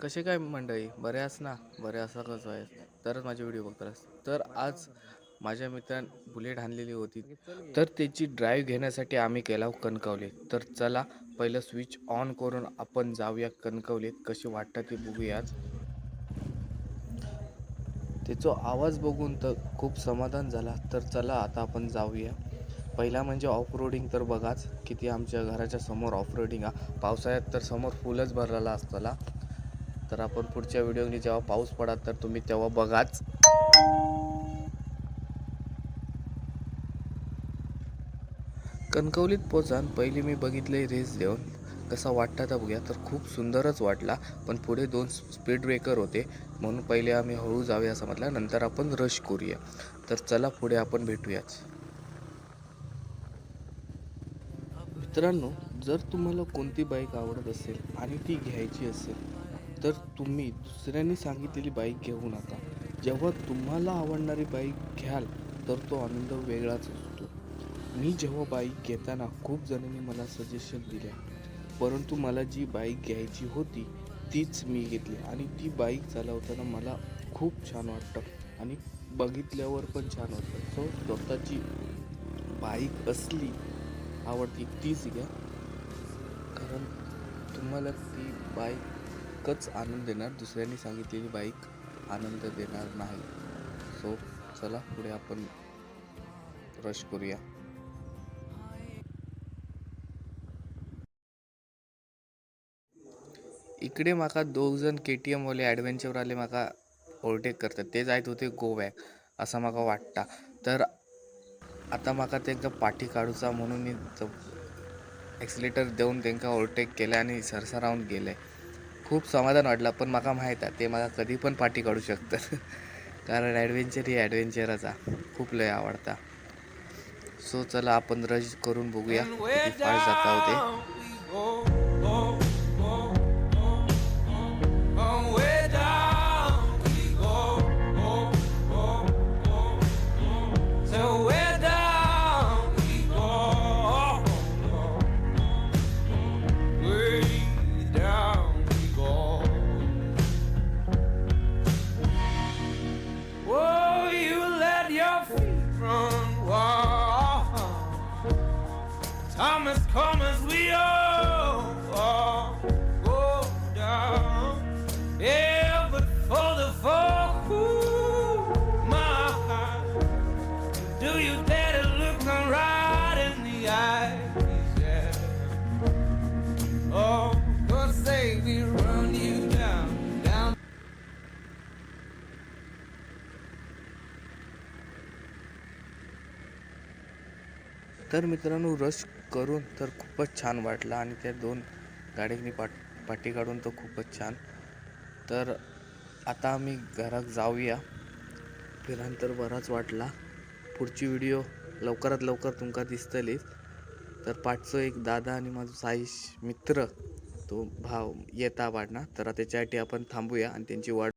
कसे काय मंडळी, बरे आहात ना? बरे असा कसं आहे तरच माझे व्हिडिओ बघतास. तर आज माझ्या मित्राने बुलेट आणलेली होती, तर त्याची ड्राईव्ह घेण्यासाठी आम्ही गेलो कणकवलीत. तर चला पहिलं स्विच ऑन करून आपण जाऊया कणकवलीत. कशी वाटतं ते बघूयाच. त्याचा आवाज बघून तर खूप समाधान झाला. तर चला आता आपण जाऊया. पहिला म्हणजे ऑफ रोडिंग. तर बघाच किती आमच्या घराच्या समोर ऑफ रोडिंग आहे. पावसाळ्यात तर समोर फुलच भरलेला असताना. तर आपण पुढच्या व्हिडिओनी जेव्हा पाऊस पडा तर तुम्ही तेव्हा बघाच. कणकवलीत पोचान पहिली मी बघितले रेस देऊन कसा वाटता तर बघूया. तर खूप सुंदरच वाटला, पण पुढे 2 स्पीड ब्रेकर होते म्हणून पहिले आम्ही हळू जाऊया असं म्हटलं, नंतर आपण रश करूया. तर चला पुढे आपण भेटूयाच. मित्रांनो, जर तुम्हाला कोणती बाईक आवडत असेल आणि ती घ्यायची असेल तर तुम्ही दुसऱ्यांनी सांगितलेली बाईक घेऊ नका. जेव्हा तुम्हाला आवडणारी बाईक घ्याल तर तो आनंद वेगळाच असतो. मी जेव्हा बाईक घेताना खूप जणांनी मला सजेशन दिले, परंतु मला जी बाईक घ्यायची होती तीच मी घेतली आणि ती बाईक चालवताना मला खूप छान वाटतं आणि बघितल्यावर पण छान वाटतं. सो स्वतःची बाईक असली आवडती तीच घ्या, कारण तुम्हाला ती बाईकच आनंद देणार, दुसऱ्यांनी सांगितलेली बाईक आनंद देणार नाही. सो चला पुढे आपण रश करूया. इकडे माका 2 जण KTM वाले ॲडव्हेंचरवाले माका ओव्हरटेक करतात. ते जायत होते गोव्याक असं माका वाटतं. तर आता माका त्यांका पाठी काढूचा म्हणून मी ॲक्सिलेटर देऊन त्यांका ओव्हरटेक केलं आणि सरसरावून गेले. खूप समाधान वाटलं, पण माका माहीत आहे ते मला कधी पण पाठी काढू शकतात. कारण ॲडव्हेंचर ही ॲडव्हेंचरच आहे, खूप लय आवडता. सो चला आपण रश करून बघूया किती फास्ट जाता होते. Thomas, come as we all go down. Yeah, but for the folk who my heart, do you dare to look them right in the eyes? Yeah. Oh, God say we run you down, down. तर मित्रांनो, rush करून तर खूपच छान वाटलं आणि त्या 2 गाड्यांनी पाठी काढून तर खूपच छान. तर आता आम्ही घरात जाऊया. फिरान तर बराच वाटला. पुढची व्हिडिओ लवकरात लवकर तुमका दिसतलीच. तर पाठचं एक दादा आणि माझा साईश मित्र तो भाव येता वाढणार, तर त्याच्यासाठी आपण थांबूया आणि त्यांची वाट